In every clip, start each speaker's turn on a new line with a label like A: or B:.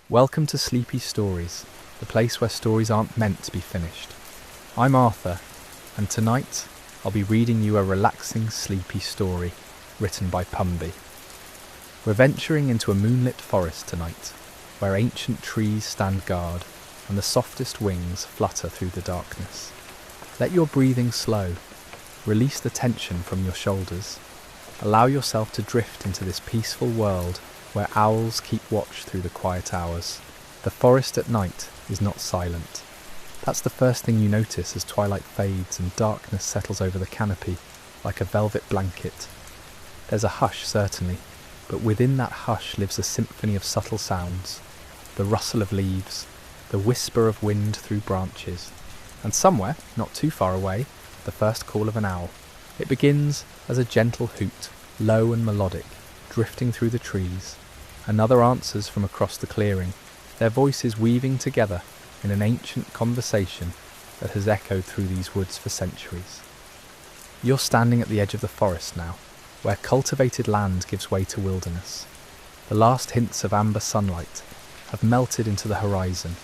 A: Welcome to Sleepy Stories, the place where stories aren't meant to be finished. I'm Arthur, and tonight I'll be reading you a relaxing, sleepy story written by Pumby. We're venturing into a moonlit forest tonight, where ancient trees stand guard and the softest wings flutter through the darkness. Let your breathing slow, release the tension from your shoulders. Allow yourself to drift into this peaceful world where owls keep watch through the quiet hours. The forest at night is not silent. That's the first thing you notice as twilight fades and darkness settles over the canopy like a velvet blanket. There's a hush, certainly, but within that hush lives a symphony of subtle sounds. The rustle of leaves, the whisper of wind through branches, and somewhere, not too far away, the first call of an owl. It begins as a gentle hoot, low and melodic, drifting through the trees. Another answers from across the clearing, their voices weaving together in an ancient conversation that has echoed through these woods for centuries. You're standing at the edge of the forest now, where cultivated land gives way to wilderness. The last hints of amber sunlight have melted into the horizon,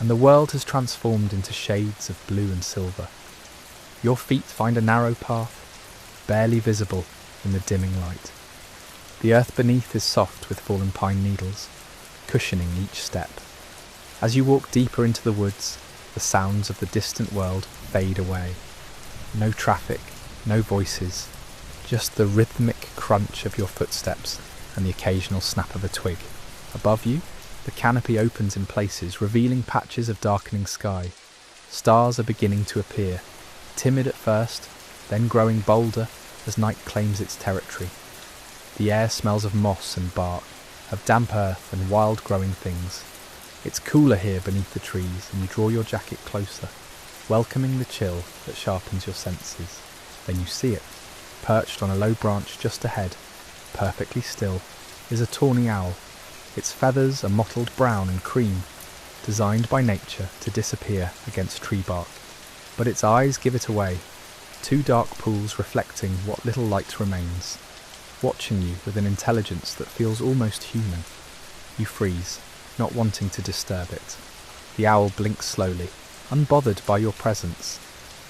A: and the world has transformed into shades of blue and silver. Your feet find a narrow path, barely visible in the dimming light. The earth beneath is soft with fallen pine needles, cushioning each step. As you walk deeper into the woods, the sounds of the distant world fade away. No traffic, no voices, just the rhythmic crunch of your footsteps and the occasional snap of a twig. Above you, the canopy opens in places, revealing patches of darkening sky. Stars are beginning to appear, timid at first, then growing bolder as night claims its territory. The air smells of moss and bark, of damp earth and wild growing things. It's cooler here beneath the trees, and you draw your jacket closer, welcoming the chill that sharpens your senses. Then you see it, perched on a low branch just ahead, perfectly still, is a tawny owl. Its feathers are mottled brown and cream, designed by nature to disappear against tree bark. But its eyes give it away, two dark pools reflecting what little light remains, watching you with an intelligence that feels almost human. You freeze, not wanting to disturb it. The owl blinks slowly, unbothered by your presence.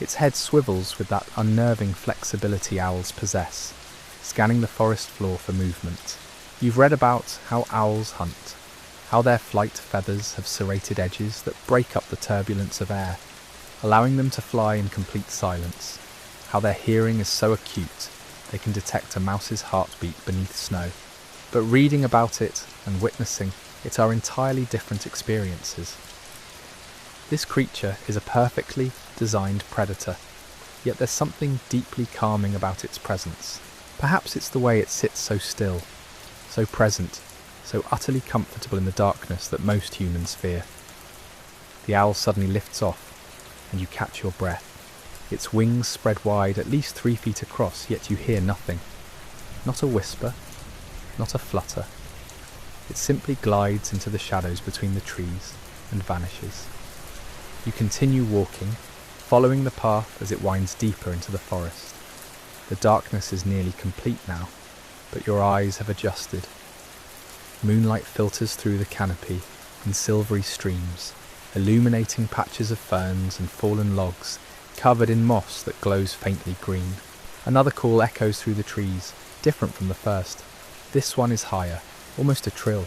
A: Its head swivels with that unnerving flexibility owls possess, scanning the forest floor for movement. You've read about how owls hunt, how their flight feathers have serrated edges that break up the turbulence of air, allowing them to fly in complete silence, how their hearing is so acute they can detect a mouse's heartbeat beneath snow. But reading about it and witnessing it are entirely different experiences. This creature is a perfectly designed predator, yet there's something deeply calming about its presence. Perhaps it's the way it sits so still, so present, so utterly comfortable in the darkness that most humans fear. The owl suddenly lifts off, and you catch your breath. Its wings spread wide, at least 3 feet across, yet you hear nothing. Not a whisper, not a flutter. It simply glides into the shadows between the trees and vanishes. You continue walking, following the path as it winds deeper into the forest. The darkness is nearly complete now, but your eyes have adjusted. Moonlight filters through the canopy in silvery streams, illuminating patches of ferns and fallen logs covered in moss that glows faintly green. Another call echoes through the trees, different from the first. This one is higher, almost a trill.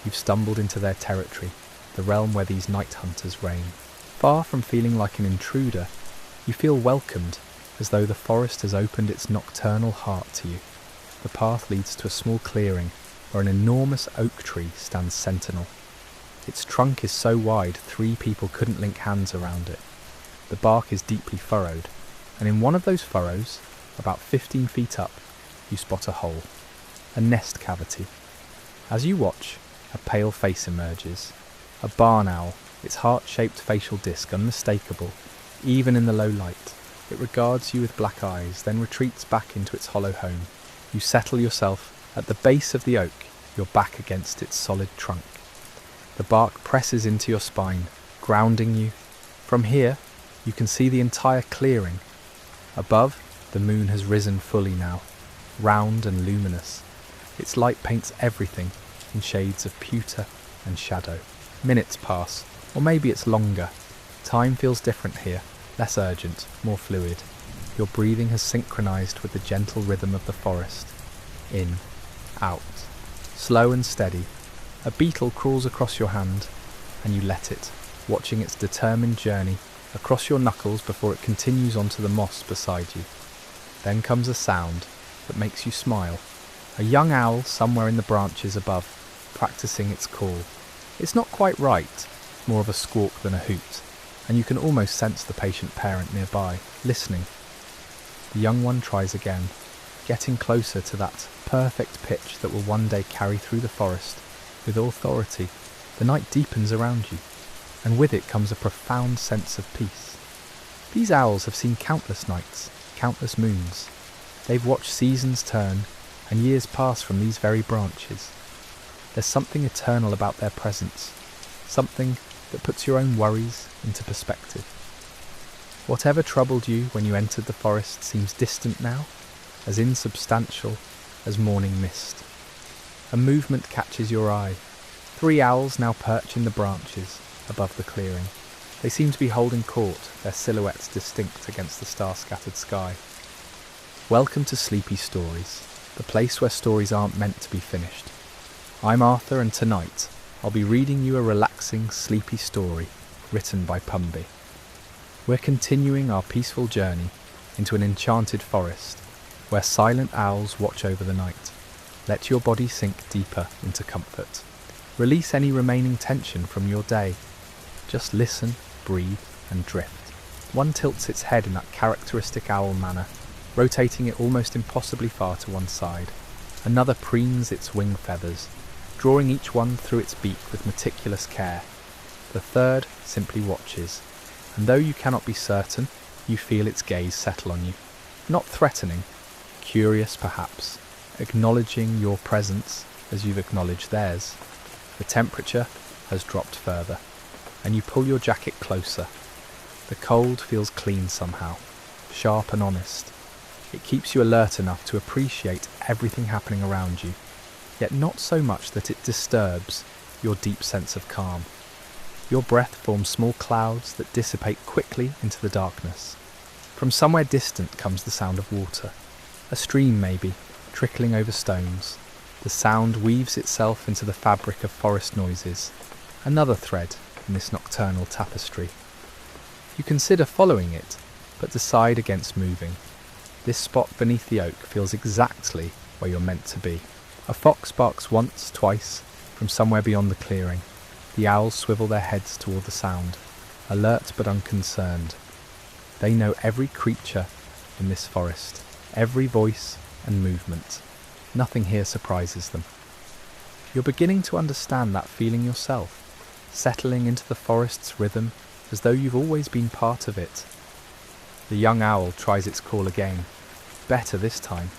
A: You've stumbled into their territory, the realm where these night hunters reign. Far from feeling like an intruder, you feel welcomed, as though the forest has opened its nocturnal heart to you. The path leads to a small clearing where an enormous oak tree stands sentinel. Its trunk is so wide 3 people couldn't link hands around it. The bark is deeply furrowed, and in one of those furrows, about 15 feet up, you spot a hole, a nest cavity. As you watch, a pale face emerges, a barn owl, its heart-shaped facial disc unmistakable, even in the low light. It regards you with black eyes, then retreats back into its hollow home. You settle yourself at the base of the oak, your back against its solid trunk. The bark presses into your spine, grounding you. From here, you can see the entire clearing. Above, the moon has risen fully now, round and luminous. Its light paints everything in shades of pewter, and shadow. Minutes pass, or maybe it's longer. Time feels different here, less urgent, more fluid. Your breathing has synchronized with the gentle rhythm of the forest. In, out, slow and steady. A beetle crawls across your hand, and you let it, watching its determined journey across your knuckles before it continues onto the moss beside you. Then comes a sound that makes you smile. A young owl somewhere in the branches above, practicing its call. It's not quite right, more of a squawk than a hoot, and you can almost sense the patient parent nearby, listening. The young one tries again, getting closer to that perfect pitch that will one day carry through the forest with authority. The night deepens around you, and with it comes a profound sense of peace. These owls have seen countless nights, countless moons. They've watched seasons turn and years pass from these very branches. There's something eternal about their presence, something that puts your own worries into perspective. Whatever troubled you when you entered the forest seems distant now, as insubstantial as morning mist. A movement catches your eye. 3 owls now perch in the branches above the clearing. They seem to be holding court, their silhouettes distinct against the star-scattered sky. Welcome to Sleepy Stories, the place where stories aren't meant to be finished. I'm Arthur, and tonight I'll be reading you a relaxing, sleepy story written by Pumby. We're continuing our peaceful journey into an enchanted forest where silent owls watch over the night. Let your body sink deeper into comfort. Release any remaining tension from your day. Just listen, breathe, and drift. One tilts its head in that characteristic owl manner, rotating it almost impossibly far to one side. Another preens its wing feathers, drawing each one through its beak with meticulous care. The third simply watches, and though you cannot be certain, you feel its gaze settle on you. Not threatening, curious perhaps, acknowledging your presence as you've acknowledged theirs. The temperature has dropped further, and you pull your jacket closer. The cold feels clean somehow, sharp and honest. It keeps you alert enough to appreciate everything happening around you, yet not so much that it disturbs your deep sense of calm. Your breath forms small clouds that dissipate quickly into the darkness. From somewhere distant comes the sound of water, a stream maybe, trickling over stones. The sound weaves itself into the fabric of forest noises, another thread in this nocturnal tapestry. You consider following it, but decide against moving. This spot beneath the oak feels exactly where you're meant to be. A fox barks once, twice, from somewhere beyond the clearing. The owls swivel their heads toward the sound, alert but unconcerned. They know every creature in this forest, every voice and movement. Nothing here surprises them. You're beginning to understand that feeling yourself, settling into the forest's rhythm as though you've always been part of it. The young owl tries its call again, better this time,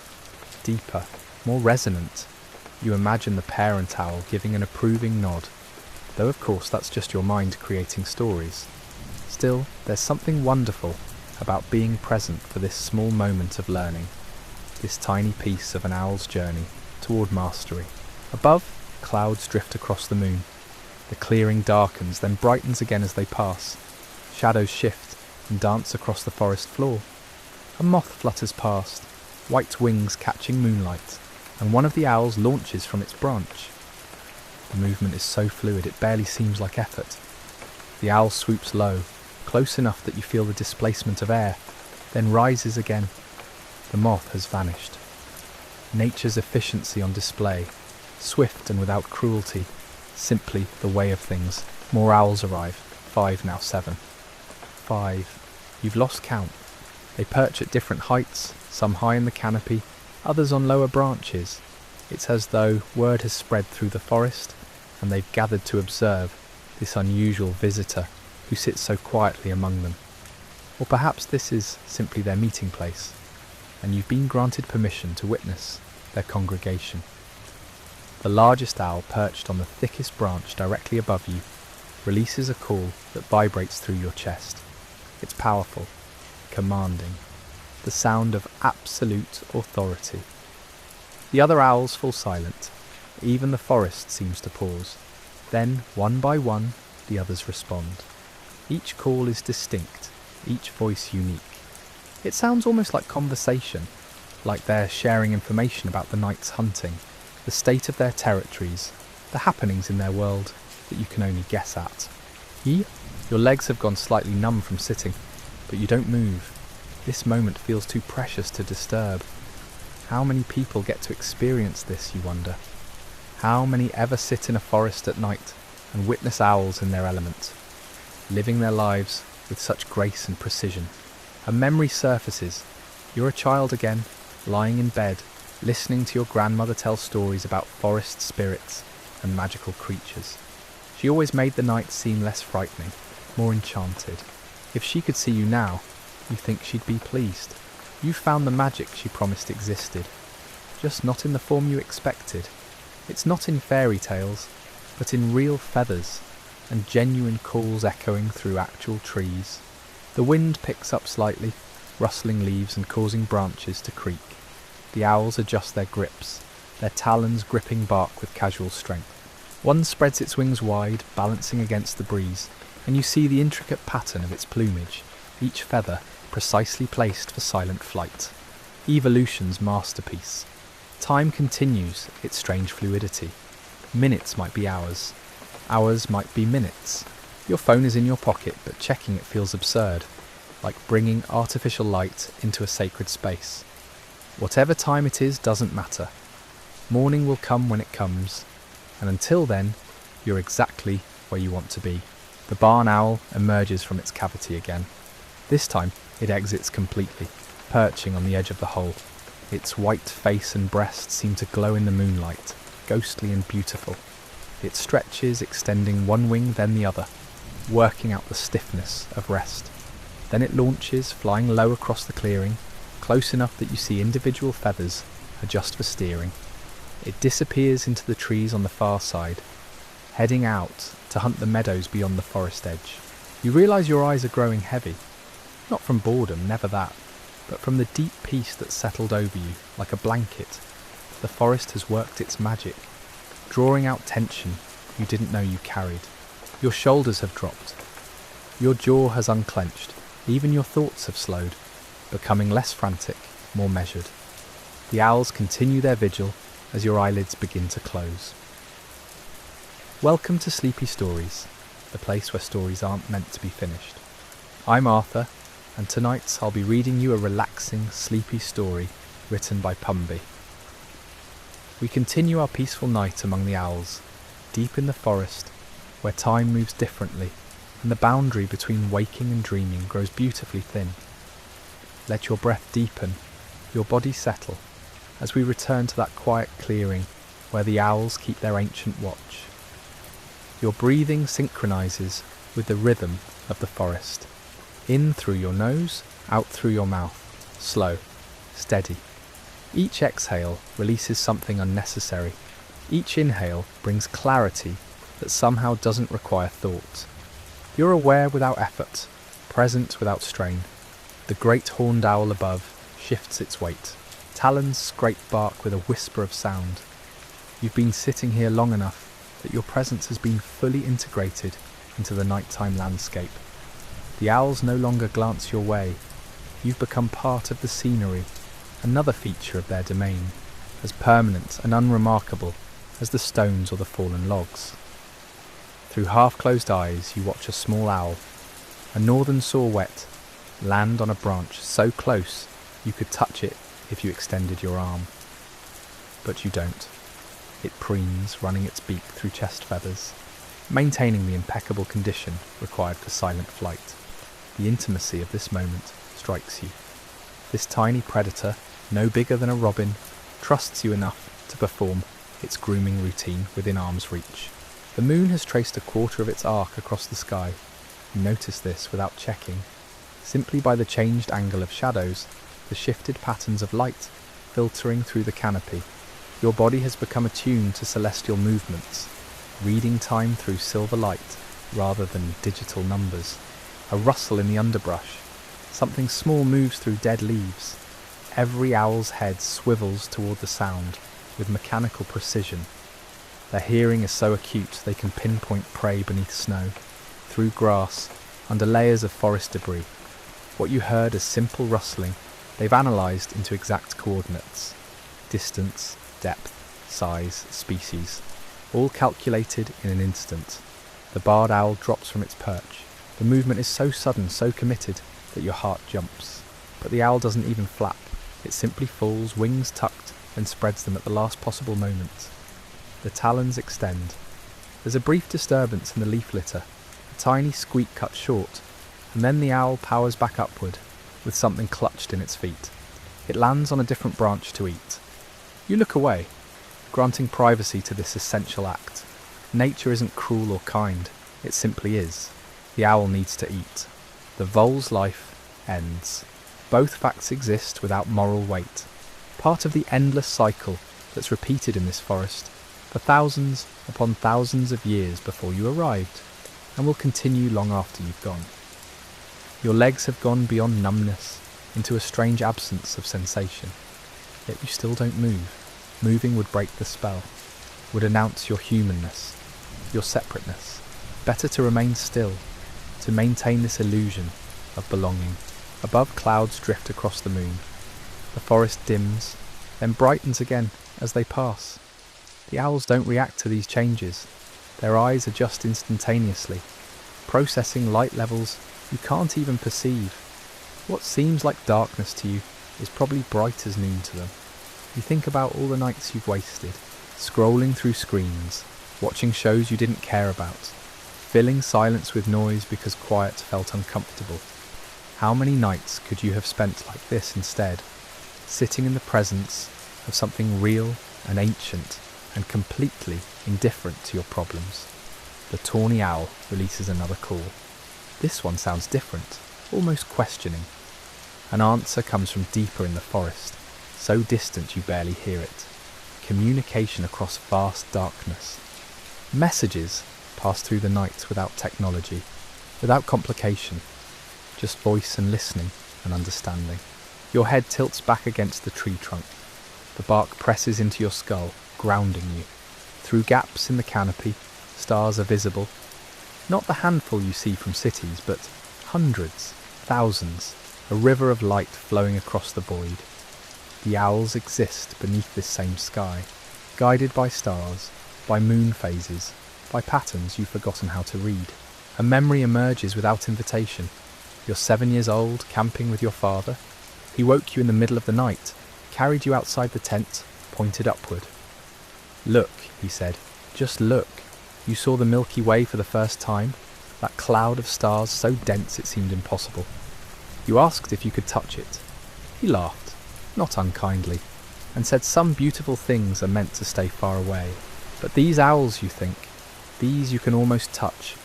A: deeper, more resonant. You imagine the parent owl giving an approving nod, though of course that's just your mind creating stories. Still, there's something wonderful about being present for this small moment of learning, this tiny piece of an owl's journey toward mastery. Above, clouds drift across the moon. The clearing darkens, then brightens again as they pass. Shadows shift and dance across the forest floor. A moth flutters past, white wings catching moonlight, and one of the owls launches from its branch. The movement is so fluid it barely seems like effort. The owl swoops low, close enough that you feel the displacement of air, then rises again. The moth has vanished. Nature's efficiency on display, swift and without cruelty, simply the way of things. More owls arrive, 5 now 7. 5. You've lost count. They perch at different heights, some high in the canopy, others on lower branches. It's as though word has spread through the forest, and they've gathered to observe this unusual visitor who sits so quietly among them. Or perhaps this is simply their meeting place, and you've been granted permission to witness their congregation. The largest owl, perched on the thickest branch directly above you, releases a call that vibrates through your chest. It's powerful, commanding, the sound of absolute authority. The other owls fall silent. Even the forest seems to pause. Then, one by one, the others respond. Each call is distinct, each voice unique. It sounds almost like conversation, like they're sharing information about the night's hunting, the state of their territories, the happenings in their world that you can only guess at. Your legs have gone slightly numb from sitting, but you don't move. This moment feels too precious to disturb. How many people get to experience this, you wonder? How many ever sit in a forest at night and witness owls in their element, living their lives with such grace and precision? A memory surfaces. You're a child again, lying in bed, listening to your grandmother tell stories about forest spirits and magical creatures. She always made the night seem less frightening, more enchanted. If she could see you now, you think she'd be pleased. You found the magic she promised existed, just not in the form you expected. It's not in fairy tales, but in real feathers and genuine calls echoing through actual trees. The wind picks up slightly, rustling leaves and causing branches to creak. The owls adjust their grips, their talons gripping bark with casual strength. One spreads its wings wide, balancing against the breeze, and you see the intricate pattern of its plumage, each feather precisely placed for silent flight. Evolution's masterpiece. Time continues its strange fluidity. Minutes might be hours. Hours might be minutes. Your phone is in your pocket, but checking it feels absurd, like bringing artificial light into a sacred space. Whatever time it is doesn't matter. Morning will come when it comes, and until then, you're exactly where you want to be. The barn owl emerges from its cavity again. This time, it exits completely, perching on the edge of the hole. Its white face and breast seem to glow in the moonlight, ghostly and beautiful. It stretches, extending one wing then the other, working out the stiffness of rest. Then it launches, flying low across the clearing, close enough that you see individual feathers adjust for steering. It disappears into the trees on the far side, heading out to hunt the meadows beyond the forest edge. You realise your eyes are growing heavy. Not from boredom, never that, but from the deep peace that settled over you like a blanket. The forest has worked its magic, drawing out tension you didn't know you carried. Your shoulders have dropped. Your jaw has unclenched. Even your thoughts have slowed, becoming less frantic, more measured. The owls continue their vigil as your eyelids begin to close. Welcome to Sleepy Stories, the place where stories aren't meant to be finished. I'm Arthur, and tonight I'll be reading you a relaxing, sleepy story written by Pumby. We continue our peaceful night among the owls, deep in the forest, where time moves differently, and the boundary between waking and dreaming grows beautifully thin. Let your breath deepen, your body settle, as we return to that quiet clearing where the owls keep their ancient watch. Your breathing synchronizes with the rhythm of the forest. In through your nose, out through your mouth. Slow, steady. Each exhale releases something unnecessary. Each inhale brings clarity that somehow doesn't require thought. You're aware without effort, present without strain. The great horned owl above shifts its weight. Talons scrape bark with a whisper of sound. You've been sitting here long enough that your presence has been fully integrated into the nighttime landscape. The owls no longer glance your way. You've become part of the scenery, another feature of their domain, as permanent and unremarkable as the stones or the fallen logs. Through half-closed eyes you watch a small owl, a northern saw-whet, land on a branch so close you could touch it if you extended your arm. But you don't. It preens, running its beak through chest feathers, maintaining the impeccable condition required for silent flight. The intimacy of this moment strikes you. This tiny predator, no bigger than a robin, trusts you enough to perform its grooming routine within arm's reach. The moon has traced a quarter of its arc across the sky. You notice this without checking, simply by the changed angle of shadows, the shifted patterns of light filtering through the canopy. Your body has become attuned to celestial movements, reading time through silver light rather than digital numbers. A rustle in the underbrush. Something small moves through dead leaves. Every owl's head swivels toward the sound with mechanical precision. Their hearing is so acute they can pinpoint prey beneath snow, through grass, under layers of forest debris. What you heard as simple rustling, they've analysed into exact coordinates. Distance, depth, size, species, all calculated in an instant. The barred owl drops from its perch. The movement is so sudden, so committed, that your heart jumps. But the owl doesn't even flap. It simply falls, wings tucked, and spreads them at the last possible moment. The talons extend. There's a brief disturbance in the leaf litter, a tiny squeak cut short, and then the owl powers back upward, with something clutched in its feet. It lands on a different branch to eat. You look away, granting privacy to this essential act. Nature isn't cruel or kind, it simply is. The owl needs to eat. The vole's life ends. Both facts exist without moral weight, part of the endless cycle that's repeated in this forest for thousands upon thousands of years before you arrived, and will continue long after you've gone. Your legs have gone beyond numbness into a strange absence of sensation, yet you still don't move. Moving would break the spell, would announce your humanness, your separateness. Better to remain still, to maintain this illusion of belonging. Above, clouds drift across the moon. The forest dims, then brightens again as they pass. The owls don't react to these changes. Their eyes adjust instantaneously, processing light levels you can't even perceive. What seems like darkness to you is probably bright as noon to them. You think about all the nights you've wasted, scrolling through screens, watching shows you didn't care about, filling silence with noise because quiet felt uncomfortable. How many nights could you have spent like this instead, sitting in the presence of something real and ancient and completely indifferent to your problems? The tawny owl releases another call. This one sounds different, almost questioning. An answer comes from deeper in the forest, so distant you barely hear it. Communication across vast darkness. Messages pass through the night without technology, without complication, just voice and listening and understanding. Your head tilts back against the tree trunk. The bark presses into your skull, grounding you. Through gaps in the canopy, stars are visible. Not the handful you see from cities, but hundreds, thousands, a river of light flowing across the void. The owls exist beneath this same sky, guided by stars, by moon phases, by patterns you've forgotten how to read. A memory emerges without invitation. You're 7 years old, camping with your father. He woke you in the middle of the night, carried you outside the tent, pointed upward. "Look," he said, "just look. You saw the Milky Way for the first time, that cloud of stars so dense it seemed impossible. You asked if you could touch it. He laughed, not unkindly, and said some beautiful things are meant to stay far away. But these owls, you think, these you can almost touch,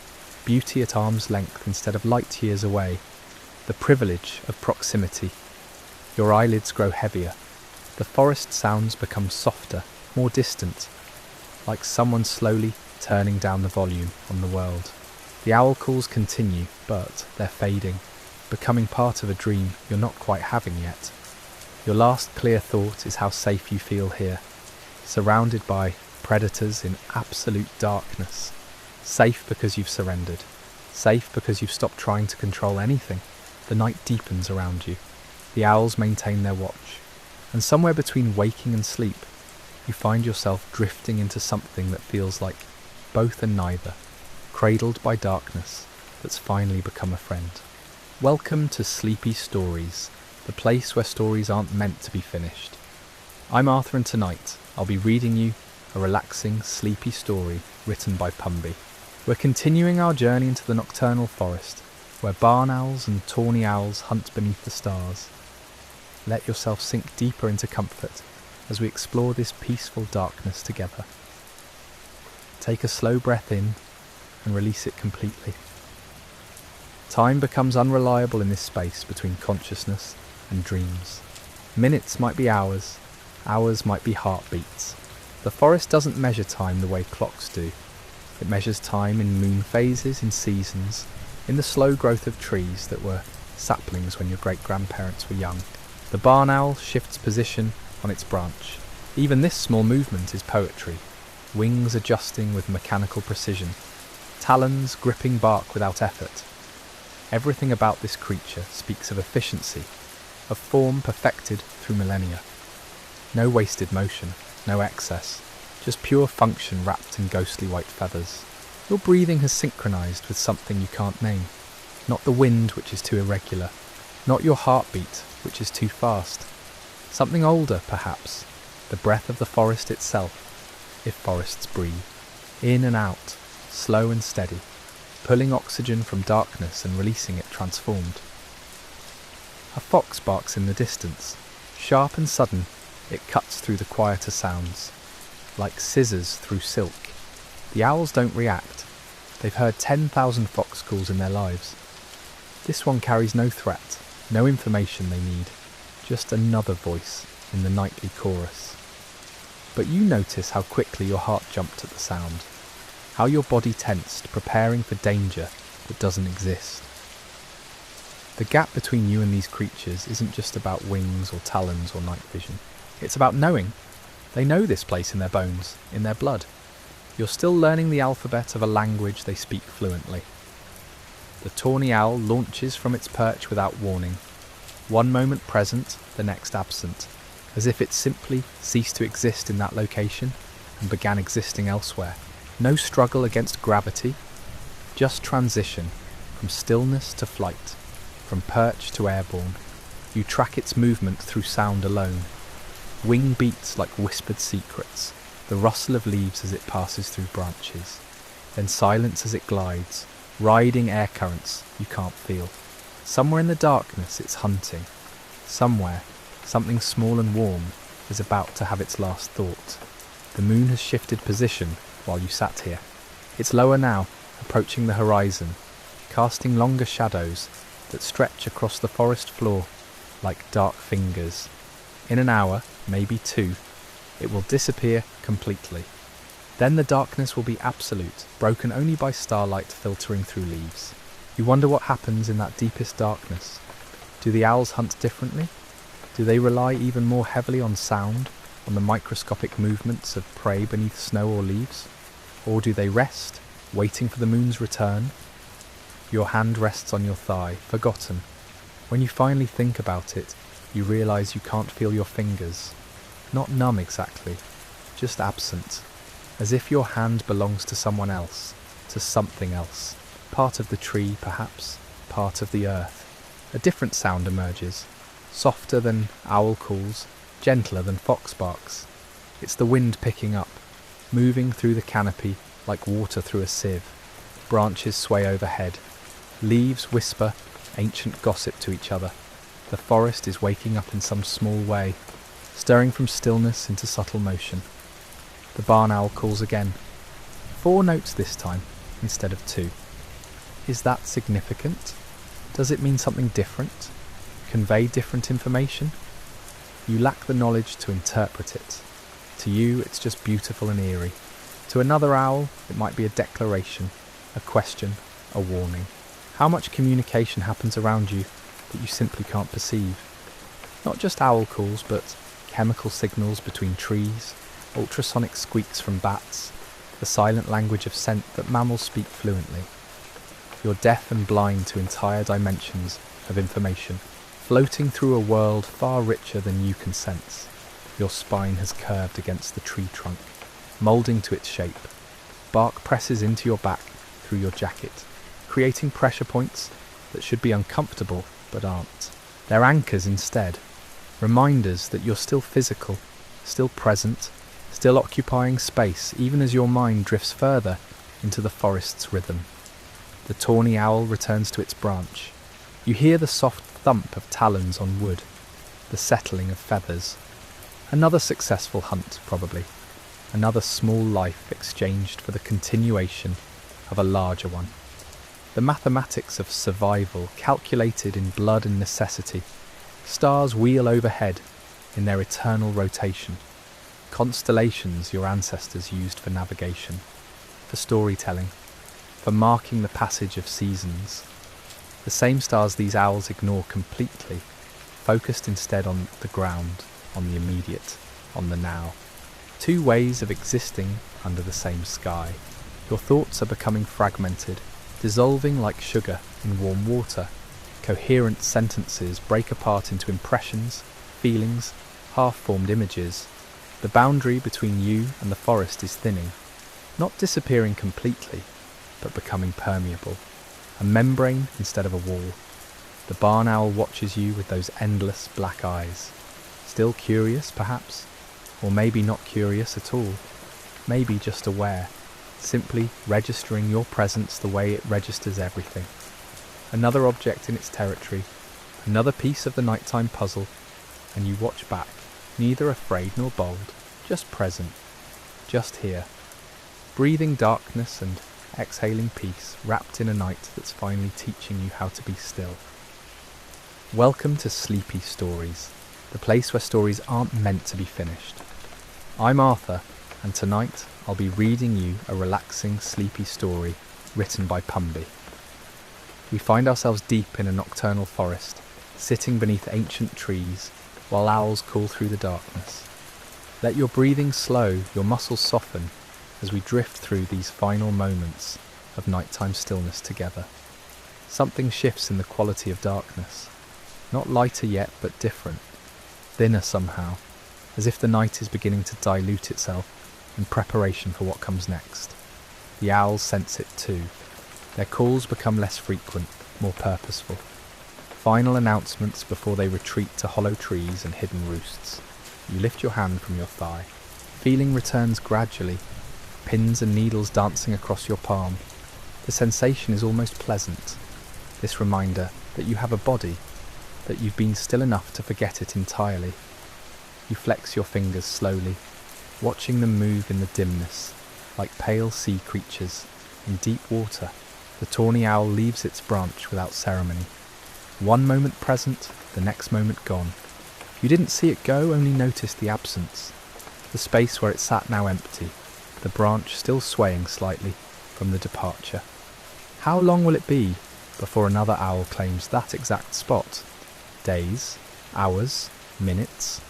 A: beauty at arm's length instead of light years away. The privilege of proximity." Your eyelids grow heavier. The forest sounds become softer, more distant, like someone slowly turning down the volume on the world. The owl calls continue, but they're fading, becoming part of a dream you're not quite having yet. Your last clear thought is how safe you feel here, surrounded by predators in absolute darkness. Safe because you've surrendered. Safe because you've stopped trying to control anything. The night deepens around you. The owls maintain their watch. And somewhere between waking and sleep, you find yourself drifting into something that feels like both and neither, cradled by darkness that's finally become a friend. Welcome to Sleepy Stories, the place where stories aren't meant to be finished. I'm Arthur, and tonight I'll be reading you a relaxing, sleepy story written by Pumby. We're continuing our journey into the nocturnal forest, where barn owls and tawny owls hunt beneath the stars. Let yourself sink deeper into comfort as we explore this peaceful darkness together. Take a slow breath in and release it completely. Time becomes unreliable in this space between consciousness and dreams. Minutes might be hours, hours might be heartbeats. The forest doesn't measure time the way clocks do. It measures time in moon phases, in seasons, in the slow growth of trees that were saplings when your great-grandparents were young. The barn owl shifts position on its branch. Even this small movement is poetry. wings adjusting with mechanical precision, talons gripping bark without effort. Everything about this creature speaks of efficiency, of form perfected through millennia. No wasted motion, no excess, just pure function wrapped in ghostly white feathers. Your breathing has synchronized with something you can't name. Not the wind, which is too irregular. Not your heartbeat, which is too fast. Something older, perhaps. The breath of the forest itself, if forests breathe. In and out, slow and steady, pulling oxygen from darkness and releasing it transformed. A fox barks in the distance. Sharp and sudden, it cuts through the quieter sounds. Like scissors through silk. The owls don't react. They've heard 10,000 fox calls in their lives. This one carries no threat, no information they need, just another voice in the nightly chorus. But you notice how quickly your heart jumped at the sound, how your body tensed, preparing for danger that doesn't exist. The gap between you and these creatures isn't just about wings or talons or night vision. It's about knowing. They know this place in their bones, in their blood. You're still learning the alphabet of a language they speak fluently. The tawny owl launches from its perch without warning. One moment present, the next absent, as if it simply ceased to exist in that location and began existing elsewhere. No struggle against gravity, just transition from stillness to flight, from perch to airborne. You track its movement through sound alone. Wing beats like whispered secrets, the rustle of leaves as it passes through branches, then silence as it glides, riding air currents you can't feel. Somewhere in the darkness it's hunting. Somewhere, something small and warm is about to have its last thought. The moon has shifted position while you sat here. It's lower now, approaching the horizon, casting longer shadows that stretch across the forest floor like dark fingers. In an hour, maybe two, it will disappear completely. Then the darkness will be absolute, broken only by starlight filtering through leaves. You wonder what happens in that deepest darkness. Do the owls hunt differently? Do they rely even more heavily on sound, on the microscopic movements of prey beneath snow or leaves? Or do they rest, waiting for the moon's return? Your hand rests on your thigh, forgotten. When you finally think about it, you realise you can't feel your fingers. Not numb exactly, just absent. As if your hand belongs to someone else, to something else. Part of the tree, perhaps, part of the earth. A different sound emerges, softer than owl calls, gentler than fox barks. It's the wind picking up, moving through the canopy like water through a sieve. Branches sway overhead. Leaves whisper ancient gossip to each other. The forest is waking up in some small way, stirring from stillness into subtle motion. The barn owl calls again. 4 notes this time, instead of 2. Is that significant? Does it mean something different? Convey different information? You lack the knowledge to interpret it. To you, it's just beautiful and eerie. To another owl, it might be a declaration, a question, a warning. How much communication happens around you that you simply can't perceive? Not just owl calls, but chemical signals between trees, ultrasonic squeaks from bats, the silent language of scent that mammals speak fluently. You're deaf and blind to entire dimensions of information, floating through a world far richer than you can sense. Your spine has curved against the tree trunk, moulding to its shape. Bark presses into your back through your jacket, creating pressure points that should be uncomfortable but aren't. They're anchors instead, reminders that you're still physical, still present, still occupying space even as your mind drifts further into the forest's rhythm. The tawny owl returns to its branch. You hear the soft thump of talons on wood, the settling of feathers. Another successful hunt, probably. Another small life exchanged for the continuation of a larger one. The mathematics of survival calculated in blood and necessity. Stars wheel overhead in their eternal rotation. Constellations your ancestors used for navigation, for storytelling, for marking the passage of seasons. The same stars these owls ignore completely, focused instead on the ground, on the immediate, on the now. 2 ways of existing under the same sky. Your thoughts are becoming fragmented, dissolving like sugar in warm water. Coherent sentences break apart into impressions, feelings, half-formed images. The boundary between you and the forest is thinning, not disappearing completely, but becoming permeable, a membrane instead of a wall. The barn owl watches you with those endless black eyes. Still curious, perhaps? Or maybe not curious at all. Maybe just aware, simply registering your presence the way it registers everything. Another object in its territory, another piece of the nighttime puzzle, and you watch back, neither afraid nor bold, just present, just here, breathing darkness and exhaling peace, wrapped in a night that's finally teaching you how to be still. Welcome to Sleepy Stories, the place where stories aren't meant to be finished. I'm Arthur, and tonight I'll be reading you a relaxing, sleepy story written by Pumby. We find ourselves deep in a nocturnal forest, sitting beneath ancient trees, while owls call through the darkness. Let your breathing slow, your muscles soften, as we drift through these final moments of nighttime stillness together. Something shifts in the quality of darkness. Not lighter yet, but different. Thinner somehow, as if the night is beginning to dilute itself in preparation for what comes next. The owls sense it too. Their calls become less frequent, more purposeful. Final announcements before they retreat to hollow trees and hidden roosts. You lift your hand from your thigh. Feeling returns gradually, pins and needles dancing across your palm. The sensation is almost pleasant. This reminder that you have a body, that you've been still enough to forget it entirely. You flex your fingers slowly, watching them move in the dimness, like pale sea creatures in deep water. The tawny owl leaves its branch without ceremony. One moment present, the next moment gone. You didn't see it go, only noticed the absence. The space where it sat now empty, the branch still swaying slightly from the departure. How long will it be before another owl claims that exact spot? Days, hours, minutes.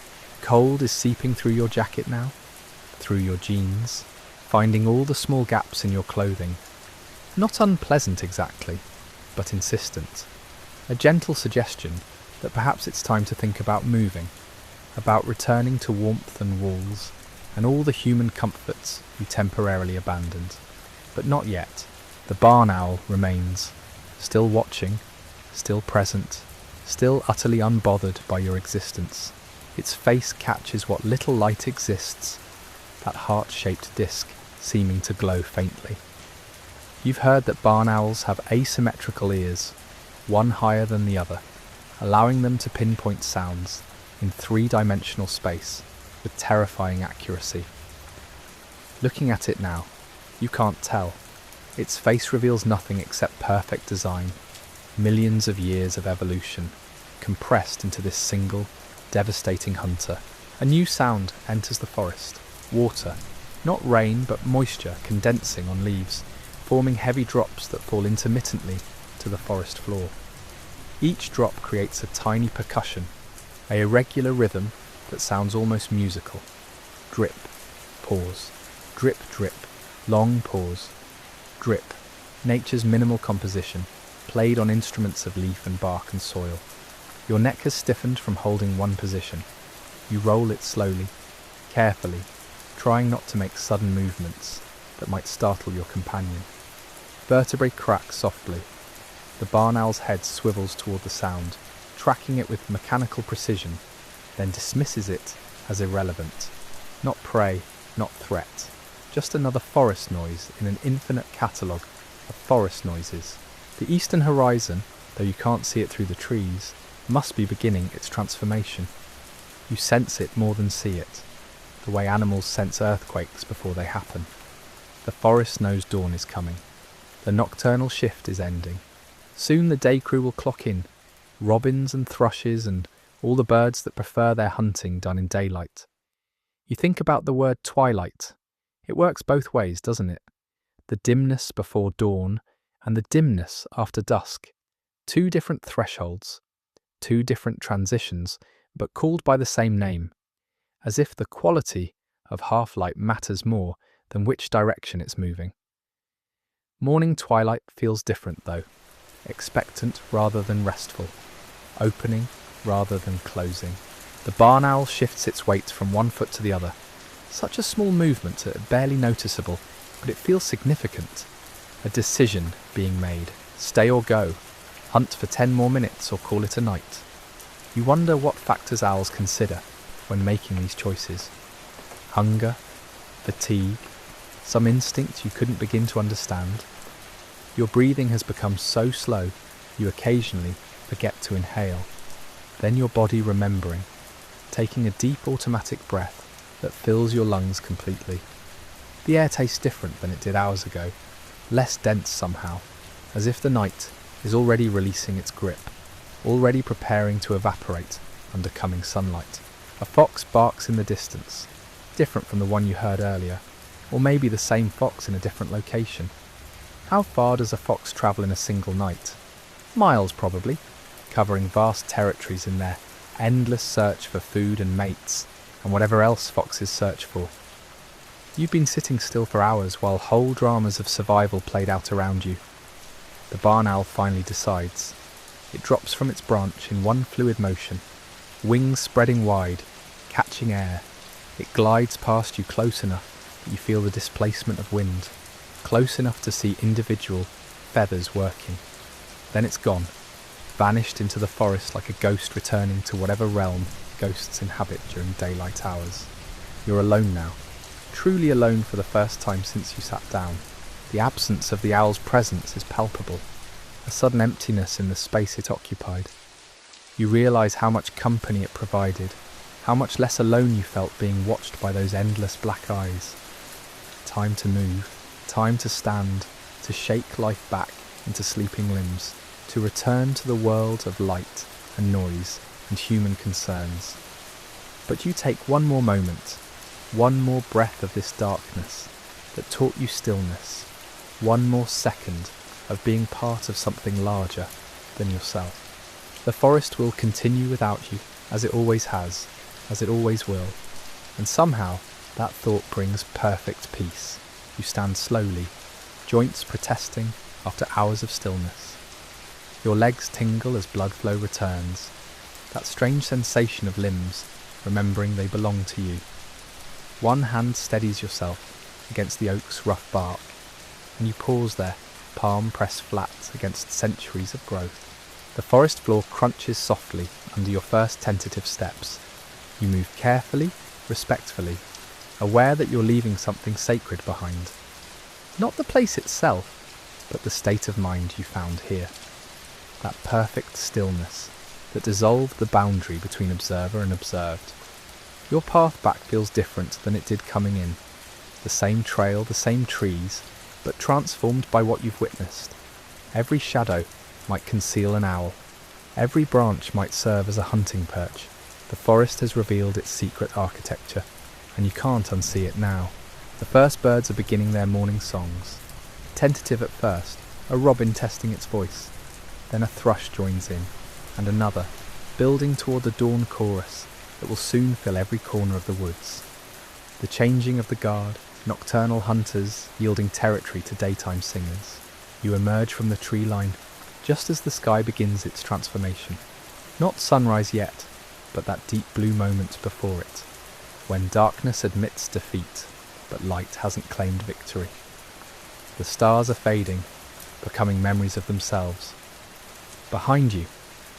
A: Cold is seeping through your jacket now, through your jeans, finding all the small gaps in your clothing. Not unpleasant exactly, but insistent. A gentle suggestion that perhaps it's time to think about moving, about returning to warmth and walls, and all the human comforts you temporarily abandoned. But not yet. The barn owl remains, still watching, still present, still utterly unbothered by your existence. Its face catches what little light exists, that heart-shaped disc seeming to glow faintly. You've heard that barn owls have asymmetrical ears, one higher than the other, allowing them to pinpoint sounds in three-dimensional space with terrifying accuracy. Looking at it now, you can't tell. Its face reveals nothing except perfect design, millions of years of evolution, compressed into this single, devastating hunter. A new sound enters the forest. Water, not rain but moisture condensing on leaves, forming heavy drops that fall intermittently to the forest floor. Each drop creates a tiny percussion, a irregular rhythm that sounds almost musical. Drip, pause, drip, drip, long pause, drip. Nature's minimal composition, played on instruments of leaf and bark and soil. Your neck has stiffened from holding one position. You roll it slowly, carefully, trying not to make sudden movements that might startle your companion. Vertebrae crack softly. The barn owl's head swivels toward the sound, tracking it with mechanical precision, then dismisses it as irrelevant. Not prey, not threat. Just another forest noise in an infinite catalogue of forest noises. The eastern horizon, though you can't see it through the trees, must be beginning its transformation. You sense it more than see it, the way animals sense earthquakes before they happen. The forest knows dawn is coming. The nocturnal shift is ending. Soon the day crew will clock in, robins and thrushes and all the birds that prefer their hunting done in daylight. You think about the word twilight. It works both ways, doesn't it? The dimness before dawn and the dimness after dusk. Two different thresholds, two different transitions, but called by the same name, as if the quality of half-light matters more than which direction it's moving. Morning twilight feels different though, expectant rather than restful, opening rather than closing. The barn owl shifts its weight from one foot to the other. Such a small movement, barely noticeable, but it feels significant. A decision being made. Stay or go. Hunt for 10 more minutes or call it a night. You wonder what factors owls consider when making these choices. Hunger, fatigue, some instinct you couldn't begin to understand. Your breathing has become so slow you occasionally forget to inhale. Then your body remembering, taking a deep automatic breath that fills your lungs completely. The air tastes different than it did hours ago, less dense somehow, as if the night is already releasing its grip, already preparing to evaporate under coming sunlight. A fox barks in the distance, different from the one you heard earlier, or maybe the same fox in a different location. How far does a fox travel in a single night? Miles probably, covering vast territories in their endless search for food and mates, and whatever else foxes search for. You've been sitting still for hours while whole dramas of survival played out around you. The barn owl finally decides. It drops from its branch in one fluid motion, wings spreading wide, catching air. It glides past you close enough that you feel the displacement of wind, close enough to see individual feathers working. Then it's gone, vanished into the forest like a ghost returning to whatever realm ghosts inhabit during daylight hours. You're alone now, truly alone for the first time since you sat down. The absence of the owl's presence is palpable, a sudden emptiness in the space it occupied. You realise how much company it provided, how much less alone you felt being watched by those endless black eyes. Time to move, time to stand, to shake life back into sleeping limbs, to return to the world of light and noise and human concerns. But you take one more moment, one more breath of this darkness that taught you stillness, one more second of being part of something larger than yourself. The forest will continue without you, as it always has, as it always will, and somehow that thought brings perfect peace. You stand slowly, joints protesting after hours of stillness. Your legs tingle as blood flow returns, that strange sensation of limbs remembering they belong to you. One hand steadies yourself against the oak's rough bark, and you pause there, palm pressed flat against centuries of growth. The forest floor crunches softly under your first tentative steps. You move carefully, respectfully, aware that you're leaving something sacred behind. Not the place itself, but the state of mind you found here. That perfect stillness that dissolved the boundary between observer and observed. Your path back feels different than it did coming in. The same trail, the same trees, but transformed by what you've witnessed. Every shadow might conceal an owl. Every branch might serve as a hunting perch. The forest has revealed its secret architecture, and you can't unsee it now. The first birds are beginning their morning songs. Tentative at first, a robin testing its voice. Then a thrush joins in, and another, building toward the dawn chorus that will soon fill every corner of the woods. The changing of the guard, nocturnal hunters yielding territory to daytime singers. You emerge from the tree line just as the sky begins its transformation. Not sunrise yet, but that deep blue moment before it, when darkness admits defeat, but light hasn't claimed victory. The stars are fading, becoming memories of themselves. Behind you,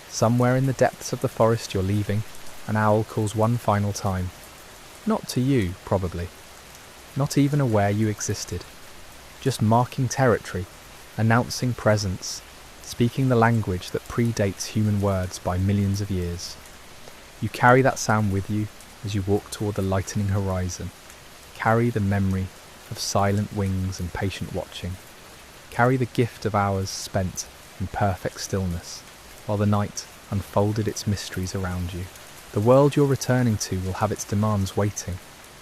A: somewhere in the depths of the forest you're leaving, an owl calls one final time. Not to you, probably. Not even aware you existed. Just marking territory, announcing presence, speaking the language that predates human words by millions of years. You carry that sound with you as you walk toward the lightening horizon. Carry the memory of silent wings and patient watching. Carry the gift of hours spent in perfect stillness, while the night unfolded its mysteries around you. The world you're returning to will have its demands waiting,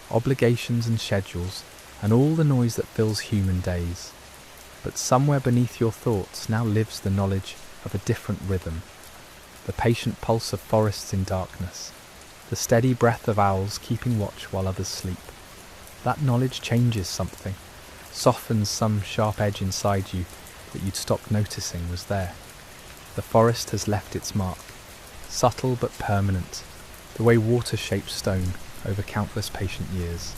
A: obligations and schedules, and all the noise that fills human days. But somewhere beneath your thoughts now lives the knowledge of a different rhythm, the patient pulse of forests in darkness, the steady breath of owls keeping watch while others sleep. That knowledge changes something, softens some sharp edge inside you that you'd stopped noticing was there. The forest has left its mark, subtle but permanent, the way water shapes stone over countless patient years.